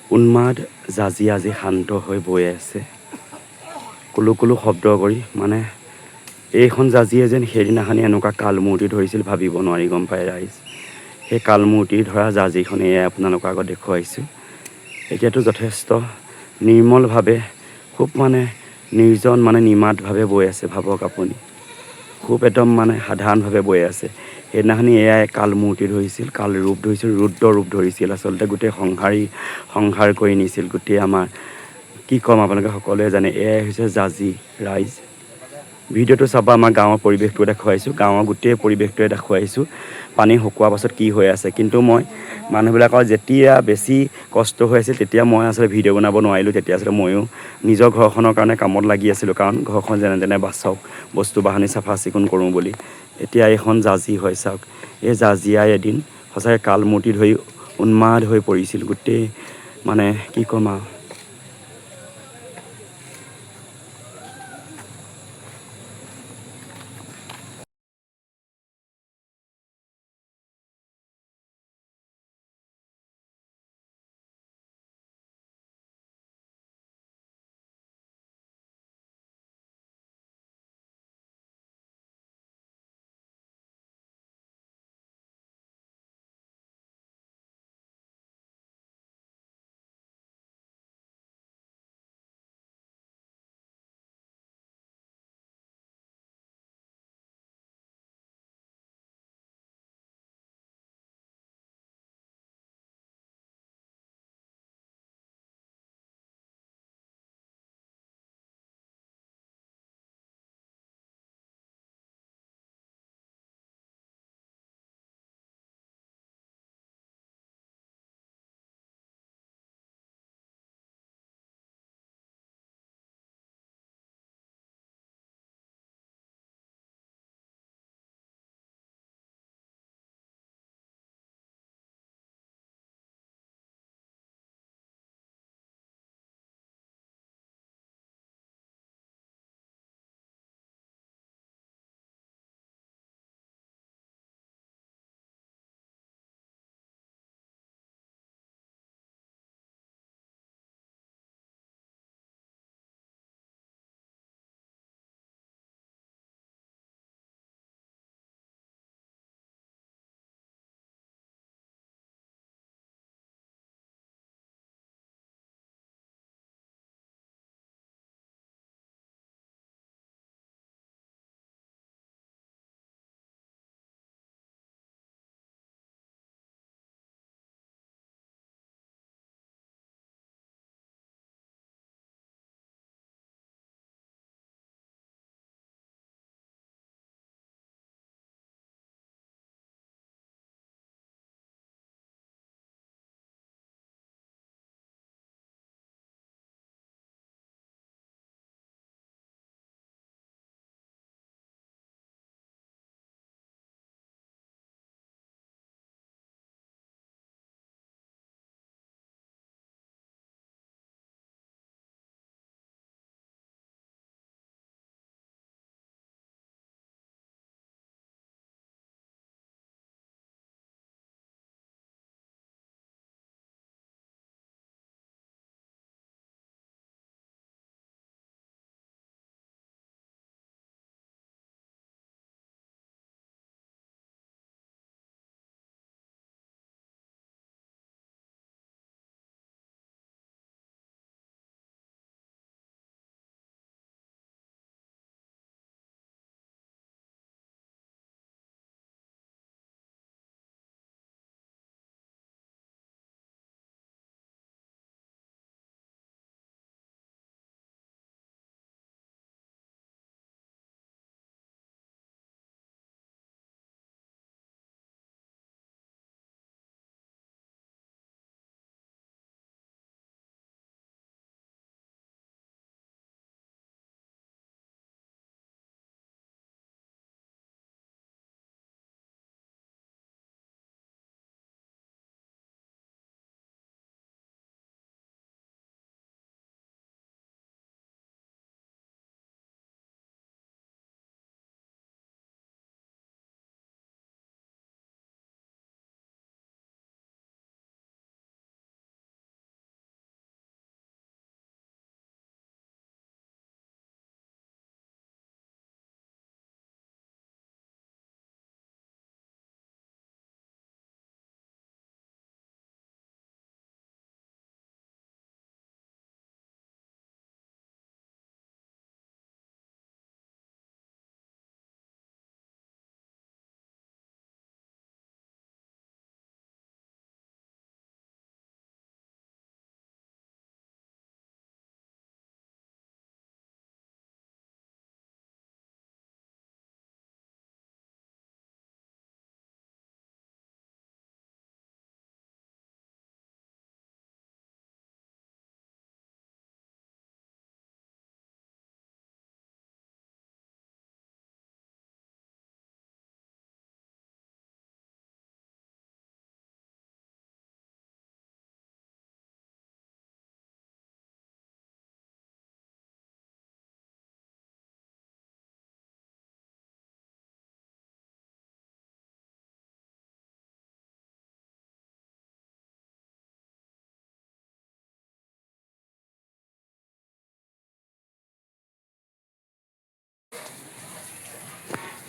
উন্মাদ জাজি আজি শান্ত হৈ বৈ আছে কুলু কুলু শব্দ কৰি মানে এইখন জাজিয়ে যেন সেইদিনাখনি এনেকুৱা কালমূৰ্তি ধৰিছিল ভাবিব নোৱাৰি গম পায় ৰাইজ সেই কালমূৰ্তি ধৰা জাজিখন এয়াই আপোনালোকৰ আগত দেখুৱাইছোঁ এতিয়াতো যথেষ্ট নিৰ্মলভাৱে খুব মানে নিৰ্জন মানে নিমাতভাৱে বৈ আছে ভাবক আপুনি খুব একদম মানে সাধাৰণভাৱে বৈ আছে সেইদিনাখনি এয়াই কালমূৰ্তি ধৰিছিল কাল ৰূপ ধৰিছিল ৰুদ্ৰ ৰূপ ধৰিছিল আচলতে গোটেই সংহাৰ কৰি নিছিল গোটেই আমাৰ কি ক'ম আপোনালোকে সকলোৱে জানে এয়াই হৈছে জাজি ৰাইজ ভিডিঅ'টো চাব আমাৰ গাঁৱৰ পৰিৱেশটো দেখুৱাইছোঁ গাঁৱৰ গোটেই পৰিৱেশটোৱে দেখুৱাইছোঁ পানী শুকোৱাৰ পাছত কি হৈ আছে কিন্তু মই মানুহবিলাকৰ যেতিয়া বেছি কষ্ট হৈ আছিল তেতিয়া মই আচলতে ভিডিঅ' বনাব নোৱাৰিলোঁ তেতিয়া আচলতে ময়ো নিজৰ ঘৰখনৰ কাৰণে কামত লাগি আছিলোঁ কাৰণ ঘৰখন যেনে তেনে বাচাওক বস্তু বাহানি চাফা চিকুণ কৰোঁ বুলি এতিয়া এইখন জাজি হয় চাওক এই জাজিয়াই এদিন সঁচাকৈ কালমূৰ্তি ধৰি উন্মাদ হৈ পৰিছিল গোটেই মানে কি ক'ম আৰু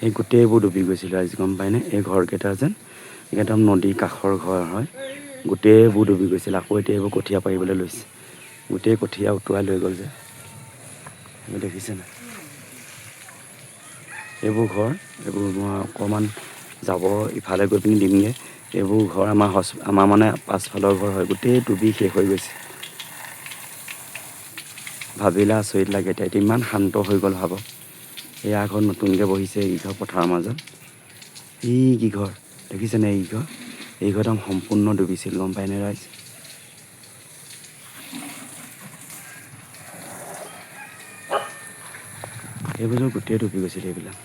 এই গোটেইবোৰ ডুবি গৈছিলে আজি গম পায়নে। এই ঘৰকেইটা যেন একদম নদীৰ কাষৰ ঘৰ হয়, গোটেইবোৰ ডুবি গৈছিল। আকৌ এতিয়া এইবোৰ কঠীয়া পাৰিবলৈ লৈছে, গোটেই কঠীয়া উটুৱাই লৈ গ'ল যে, এইবোৰ দেখিছে নাই। এইবোৰ ঘৰ, এইবোৰ মই অকণমান যাব ইফালে গৈ পিনি দিমগৈ। এইবোৰ ঘৰ আমাৰ মানে পাছফালৰ ঘৰ হয়, গোটেই ডুবি শেষ হৈ গৈছে। ভাবিলে আচৰিত লাগে, এতিয়া ইমান শান্ত হৈ গ'ল ভাবক। এয়া ঘৰ নতুনকৈ বহিছে, এই ঘৰ পথাৰৰ মাজত। ই কি ঘৰ দেখিছেনে, এই ঘৰ, এই ঘৰ একদম সম্পূৰ্ণ ডুবিছিল গম পায়নে ৰাইজ। এইবোৰ গোটেই ডুবি গৈছিল এইবিলাক।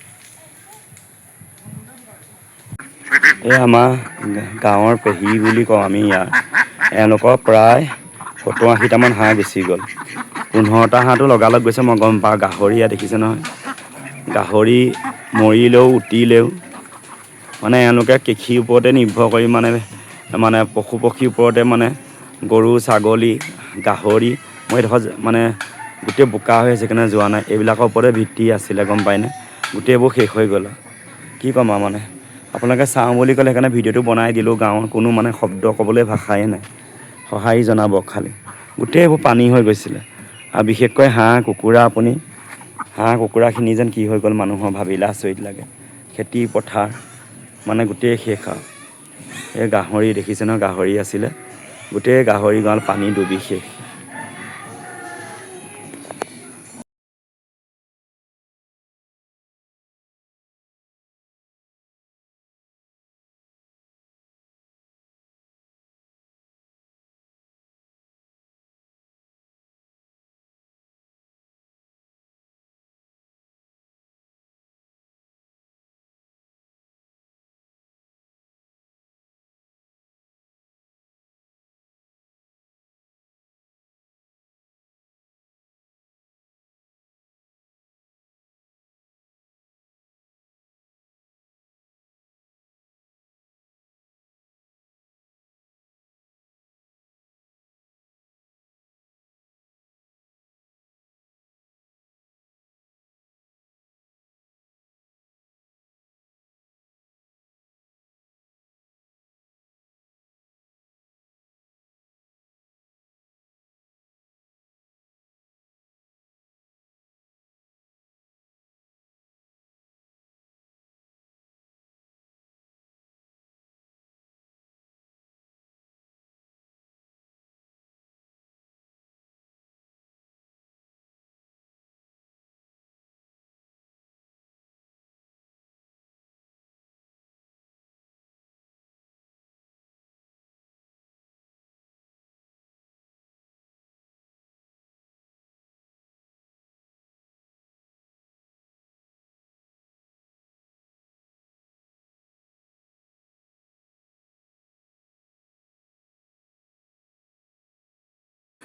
এই আমাৰ গাঁৱৰ পেহী বুলি কওঁ আমি ইয়াৰ, এওঁলোকৰ প্ৰায় 70-80টামান হাঁহ গুচি গ'ল। 15টা হাঁহটো লগালগ গৈছে, মই গম পাওঁ। গাহৰি ইয়াত দেখিছে নহয়, গাহৰি মৰিলেও উটিলেও মানে এওঁলোকে কৃষিৰ ওপৰতে নিৰ্ভৰ কৰি মানে পশু পক্ষীৰ ওপৰতে মানে গৰু ছাগলী গাহৰি, মই এইডোখৰ মানে গোটেই বোকা হৈ আছে সেইকাৰণে যোৱা নাই, এইবিলাকৰ ওপৰতে ভিত্তি আছিলে গম পায়নে। গোটেইবোৰ শেষ হৈ গ'ল, কি ক'ম আৰু মানে। আপোনালোকে চাওঁ বুলি ক'লে সেইকাৰণে ভিডিঅ'টো বনাই দিলোঁ। গাঁৱৰ কোনো মানে শব্দ ক'বলৈ ভাষাই নাই, সঁহাৰি জনাব খালি। গোটেইবোৰ পানী হৈ গৈছিলে, আৰু বিশেষকৈ হাঁহ কুকুৰাখিনি যেন কি হৈ গ'ল মানুহৰ ভাবিলে আচৰিত লাগে। খেতি পথাৰ মানে গোটেই শেষ আৰু। এই গাহৰি দেখিছে ন, গাহৰি আছিলে, গোটেই গাহৰি গঁৰাল পানী ডুবি শেষ।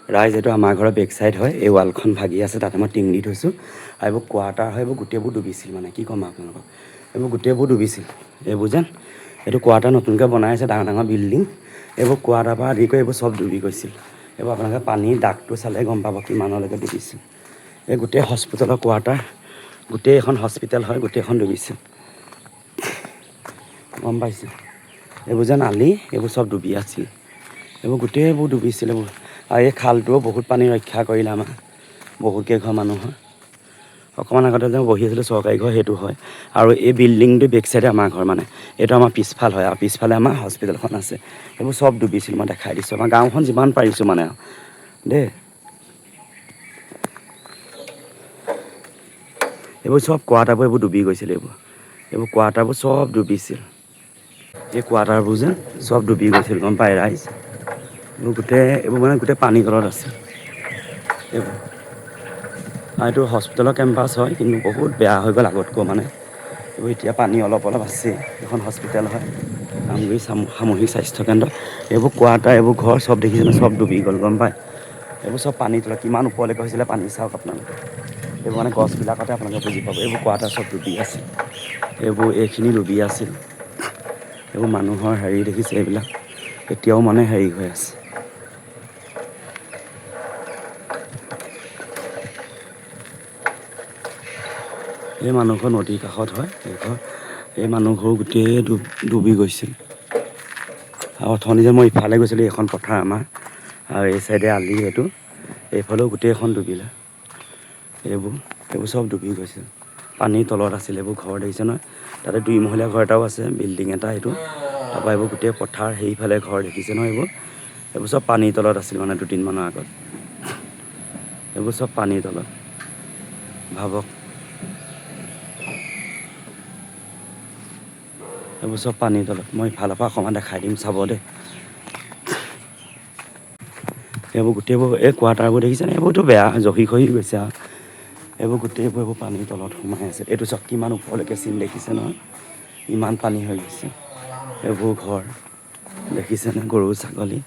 ৰাইজ, এইটো আমাৰ ঘৰৰ বেক চাইড হয়, এই ৱালখন ভাগি আছে, তাতে মই টিং দি থৈছোঁ। আৰু এইবোৰ কোৱাৰ্টাৰ হয়, এইবোৰ গোটেইবোৰ ডুবিছিল মানে কি ক'ম আপোনালোকক, এইবোৰ গোটেইবোৰ ডুবিছিল। এইবোৰ যেন এইটো কোৱাৰ্টাৰ নতুনকৈ বনাই আছে, ডাঙৰ ডাঙৰ বিল্ডিং, এইবোৰ কোৱাৰ্টাৰৰ পৰা আদি কৰি এইবোৰ চব ডুবি গৈছিল। এইবোৰ আপোনালোকে পানীৰ দাগটো চালে গম পাব কিমানলৈকে ডুবিছিল। এই গোটেই হস্পিটেলৰ কোৱাৰ্টাৰ, গোটেই এখন হস্পিটেল হয়, গোটেইখন ডুবিছিল গম পাইছে। এইবোৰ যেন আলি, এইবোৰ চব ডুবি আছিল, এইবোৰ গোটেইবোৰ ডুবিছিল এইবোৰ। আৰু এই খালটোও বহুত পানী ৰক্ষা কৰিলে আমাৰ বহুত কেইঘৰ মানুহৰ। অকণমান আগতে যে বহি আছিলোঁ চৰকাৰী ঘৰ সেইটো হয়, আৰু এই বিল্ডিংটো বেক চাইডে আমাৰ ঘৰ, মানে এইটো আমাৰ পিছফাল হয়, আৰু পিছফালে আমাৰ হস্পিটেলখন আছে। এইবোৰ চব ডুবিছিল, মই দেখাই দিছোঁ আমাৰ গাঁওখন যিমান পাৰিছোঁ মানে আৰু দেই। এইবোৰ চব কোৱাৰ্টাৰবোৰ এইবোৰ ডুবি গৈছিল, এইবোৰ কোৱাৰ্টাৰবোৰ চব ডুবিছিল। এই কোৱাৰ্টাৰবোৰ যেন চব ডুবি গৈছিল গম পায় ৰাইজ। এইবোৰ মানে গোটেই পানীৰ তলত আছে এইবোৰ। আৰু এইটো হস্পিটেলৰ কেম্পাছ হয়, কিন্তু বহুত বেয়া হৈ গ'ল আগতকৈ মানে। এইবোৰ এতিয়া পানী অলপ অলপ আছে, এইখন হস্পিটেল হয়, আমগুৰি সামূহিক স্বাস্থ্যকেন্দ্ৰ। এইবোৰ কোৱাৰ্টাৰ, এইবোৰ ঘৰ চব দেখিছেনে, চব ডুবি গ'ল গম পায়। এইবোৰ চব পানীৰ তলত, কিমান ওপৰলৈকে হৈছিলে পানী চাওক আপোনালোকে। এইবোৰ মানে গছবিলাকতে আপোনালোকে বুজি পাব, এইবোৰ কোৱাৰ্টাৰ চব ডুবি আছিল, এইখিনি ডুবি আছিল। এইবোৰ মানুহৰ হেৰি দেখিছে, এইবিলাক এতিয়াও মানে হেৰি হৈ আছে। এই মানুহঘৰ নদীৰ কাষত হয় এইঘৰ এই মানুহঘৰ গোটেই ডুবি গৈছিল আৰু অথনি যে মই ইফালে গৈছিলোঁ এইখন পথাৰ আমাৰ আৰু এই চাইডে আলি এইটো এইফালেও গোটেইখন ডুবিলে এইবোৰ চব ডুবি গৈছিল পানীৰ তলত আছিল এইবোৰ ঘৰ দেখিছে নহয় তাতে 2 মহলীয়া ঘৰ এটাও আছে বিল্ডিং এটা এইটো তাৰপৰা এইবোৰ গোটেই পথাৰ সেইফালে ঘৰ দেখিছে নহয় এইবোৰ চব পানীৰ তলত আছিল মানে 2-3 মানৰ আগত এইবোৰ চব পানীৰ তলত ভাবক এইবোৰ চব পানীৰ তলত মই ইফালৰ পৰা অকণমান দেখাই দিম চাব দেই এইবোৰ গোটেইবোৰ এই কোৱাৰ্টাৰবোৰ দেখিছেনে এইবোৰতো বেয়া জহি খহি গৈছে আৰু এইবোৰ গোটেইবোৰ পানীৰ তলত সোমাই আছে এইটো চব কিমান ওপৰলৈকে চিন দেখিছে নহয় ইমান পানী হৈ গৈছে এইবোৰ ঘৰ দেখিছেনে গৰু ছাগলী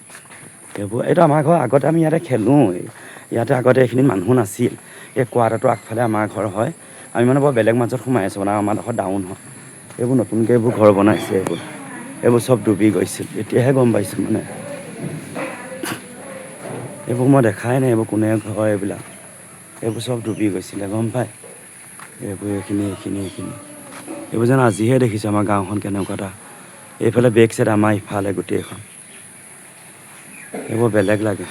এইটো আমাৰ ঘৰ আগতে আমি ইয়াতে খেলোঁ ইয়াতে আগতে এইখিনি মানুহ নাছিল এই কোৱাৰ্টাৰটো আগফালে আমাৰ ঘৰ হয় আমি মানে বৰ বেলেগ মাজত সোমাই আছোঁ মানে আমাৰ ডোখৰ ডাউন হয় এইবোৰ নতুনকৈ এইবোৰ ঘৰ বনাইছে এইবোৰ চব ডুবি গৈছিল এতিয়াহে গম পাইছোঁ মানে এইবোৰ মই দেখাই নাই এইবোৰ কোনে ঘৰ এইবোৰ চব ডুবি গৈছিলে গম পায় এইখিনি এইবোৰ যেন আজিহে দেখিছোঁ আমাৰ গাঁওখন কেনেকুৱা এটা এইফালে বেক চাইড আমাৰ ইফালে গোটেইখন এইবোৰ বেলেগ লাগে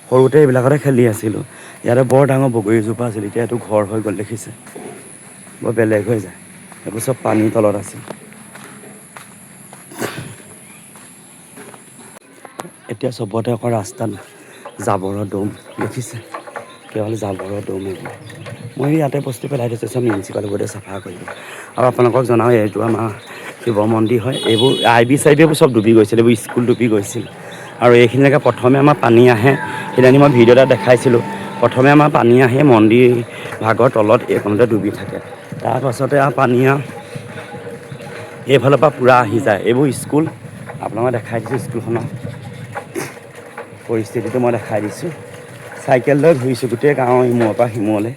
সৰুতে এইবিলাকতে খেলি আছিলোঁ ইয়াতে বৰ ডাঙৰ বগৰীজোপা আছিল এতিয়া এইটো ঘৰ হৈ গ'ল দেখিছে বৰ বেলেগ হৈ যায় এইবোৰ চব পানীৰ তলত আছিল এতিয়া চবতে অকল ৰাস্তাত জাবৰৰ দম দেখিছে কেৱল জাবৰৰ দম এইবোৰ মই ইয়াতে বস্তু পেলাই দিছোঁ চব মিউনিচিপাল বোৰ্ডে চাফা কৰিব আৰু আপোনালোকক জনাওঁ এইটো আমাৰ শিৱ মন্দিৰ হয় এইবোৰ IB এইবোৰ চব ডুবি গৈছিল এইবোৰ স্কুল ডুবি গৈছিল আৰু এইখিনিলৈকে প্ৰথমে আমাৰ পানী আহে সেইদিনা মই ভিডিঅ' এটা দেখাইছিলোঁ প্ৰথমে আমাৰ পানী আহে মন্দিৰ ভাগৰ তলত এইখনতে ডুবি থাকে তাৰপাছতে আৰু পানী এইফালৰ পৰা পূৰা আহি যায় এইবোৰ স্কুল আপোনালোকে দেখাই দিছোঁ স্কুলখনৰ পৰিস্থিতিটো মই দেখাই দিছোঁ চাইকেল লৈ ঘূৰিছোঁ গোটেই গাঁৱৰ ইমূৰৰ পৰা সিমূৰলৈ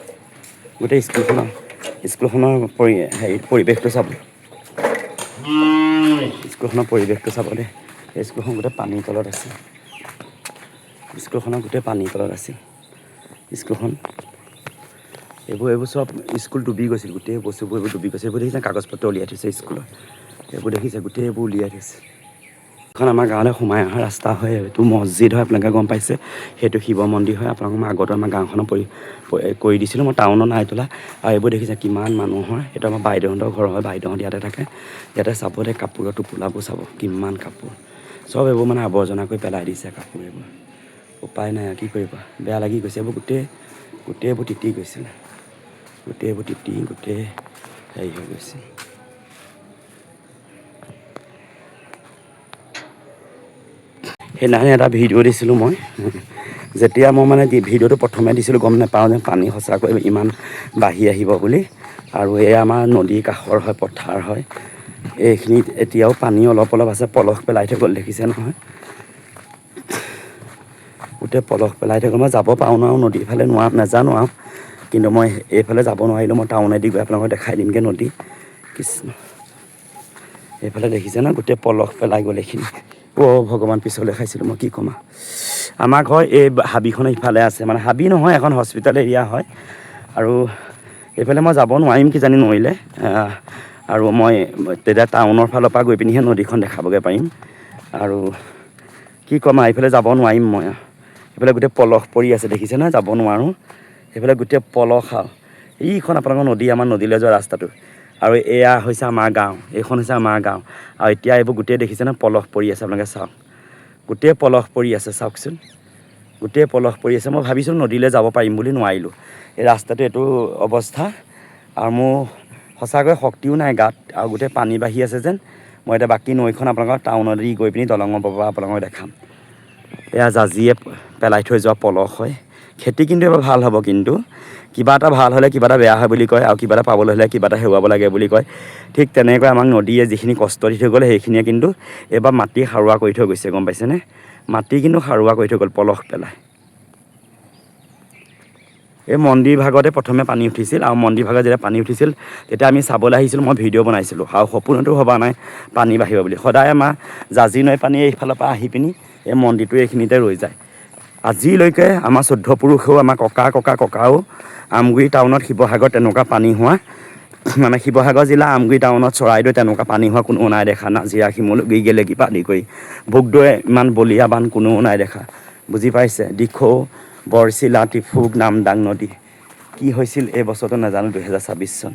গোটেই স্কুলখনৰ পৰিৱেশটো চাব দেই এই স্কুলখন গোটেই পানীৰ তলত আছে স্কুলখন এইবোৰ চব স্কুল ডুবি গৈছিল গোটেই বস্তুবোৰ এইবোৰ ডুবি গৈছে এইবোৰ দেখিছে কাগজ পত্ৰ উলিয়াই থৈছে স্কুলৰ এইবোৰ দেখিছে গোটেই এইবোৰ উলিয়াই থৈছে এখন আমাৰ গাঁৱলৈ সোমাই অহা ৰাস্তা হয় এইটো মছজিদ হয় আপোনালোকে গম পাইছে সেইটো শিৱ মন্দিৰ হয় আপোনালোকক মই আগতে আমাৰ গাঁওখনত কৰি দিছিলোঁ মই টাউনত নাই তোলা আৰু এইবোৰ দেখিছে কিমান মানুহ হয় এইটো আমাৰ বাইদেউহঁতৰ ঘৰ হয় বাইদেউহঁত ইয়াতে থাকে ইয়াতে চাব দে কাপোৰৰ টোপোলাবোৰ চাব কিমান কাপোৰ চব এইবোৰ মানে আৱৰ্জনা কৰি পেলাই দিছে কাপোৰ এইবোৰ উপায় নাই কি কৰিবা বেয়া লাগি গৈছে এইবোৰ গোটেইবোৰ তিতি গৈছিলে গোটেই হেৰি হৈ গৈছে সেইদিনাখনি এটা ভিডিঅ' দিছিলোঁ মই যেতিয়া মই মানে ভিডিঅ'টো প্ৰথমে দিছিলোঁ গম নাপাওঁ যে পানী সঁচাকৈ ইমান বাঢ়ি আহিব বুলি আৰু এই আমাৰ নদীৰ কাষৰ হয় পথাৰ হয় এইখিনিত এতিয়াও পানী অলপ আছে পলস পেলাই থৈ গ'ল দেখিছে নহয় গোটেই পলস পেলাই থৈ গ'ল মই যাব পাৰোঁ নোৱাৰোঁ নদীৰ ফালে নাজানো আৰু কিন্তু মই এইফালে যাব নোৱাৰিলোঁ মই টাউনেদি গৈ আপোনালোকক দেখাই দিমগৈ নদী কৃষ্ণ এইফালে দেখিছে ন গোটেই পলস পেলাই গ'ল এইখিনি ভগৱান পিছলৈ খাইছিলোঁ মই কি ক'ম আমাৰ ঘৰ এই হাবিখনৰ ইফালে আছে মানে হাবি নহয় এখন হস্পিটেল এৰিয়া হয় আৰু এইফালে মই যাব নোৱাৰিম কিজানি নৰিলে আৰু মই তেতিয়া টাউনৰ ফালৰ পৰা গৈ পিনিহে নদীখন দেখাবগৈ পাৰিম আৰু কি ক'ম এইফালে যাব নোৱাৰিম মই এইফালে গোটেই পলস পৰি আছে দেখিছে নহয় যাব নোৱাৰোঁ সেইফালে গোটেই পলস আৰু এইখন আপোনালোকৰ নদী আমাৰ নদীলৈ যোৱা ৰাস্তাটো আৰু এয়া হৈছে আমাৰ গাঁও এইখন হৈছে আমাৰ গাঁও আৰু এতিয়া এইবোৰ গোটেই দেখিছে নহয় পলস পৰি আছে আপোনালোকে চাওক গোটেই পলস পৰি আছে চাওকচোন গোটেই পলস পৰি আছে মই ভাবিছোঁ নদীলৈ যাব পাৰিম বুলি নোৱাৰিলোঁ এই ৰাস্তাটো এইটো অৱস্থা আৰু মোৰ সঁচাকৈ শক্তিও নাই গাত আৰু গোটেই পানী বাঢ়ি আছে যেন মই এতিয়া বাকী নৈখন আপোনালোকৰ টাউনদি গৈ পিনি দলঙৰ পৰা আপোনালোকক দেখাম এয়া জাজিয়ে পেলাই থৈ যোৱা পলস হয় খেতি কিন্তু এবাৰ ভাল হ'ব কিন্তু কিবা এটা ভাল হ'লে কিবা এটা বেয়া হয় বুলি কয় আৰু কিবা এটা পাবলৈ হ'লে কিবা এটা হেৰুৱাব লাগে বুলি কয় ঠিক তেনেকৈ আমাক নদীয়ে যিখিনি কষ্ট দি থৈ গ'ল সেইখিনিয়ে কিন্তু এইবাৰ মাটি সাৰুৱা কৰি থৈ গৈছে গম পাইছেনে মাটি কিন্তু সাৰুৱা কৰি থৈ গ'ল পলস পেলাই এই মন্দিৰ ভাগতে প্ৰথমে পানী উঠিছিল আৰু মন্দিৰ ভাগত যেতিয়া পানী উঠিছিল তেতিয়া আমি চাবলৈ আহিছিলোঁ মই ভিডিঅ' বনাইছিলোঁ আৰু সপোনতো ভবা নাই পানী বাঢ়িব বুলি সদায় আমাৰ জাজি নৈ পানী এইফালৰ পৰা আহি পিনি এই মন্দিৰটো এইখিনিতে ৰৈ যায় আজিলৈকে আমাৰ 14 পুৰুষেও আমাৰ ককাও আমগুৰি টাউনত শিৱসাগৰত তেনেকুৱা পানী হোৱা মানে শিৱসাগৰ জিলা আমগুৰি টাউনত চৰাইদেউ তেনেকুৱা পানী হোৱা কোনো নাই দেখা। নাজিৰা শিমলুগুৰি গেলেকী পানী কৰি ভোগদৈ ইমান বলীয়া বান কোনেও নাই দেখা, বুজি পাইছে। দিখৌ বৰচিলা টিফুক নামদাং নদী কি হৈছিল এই বছৰটো নাজানো, 2026 চন।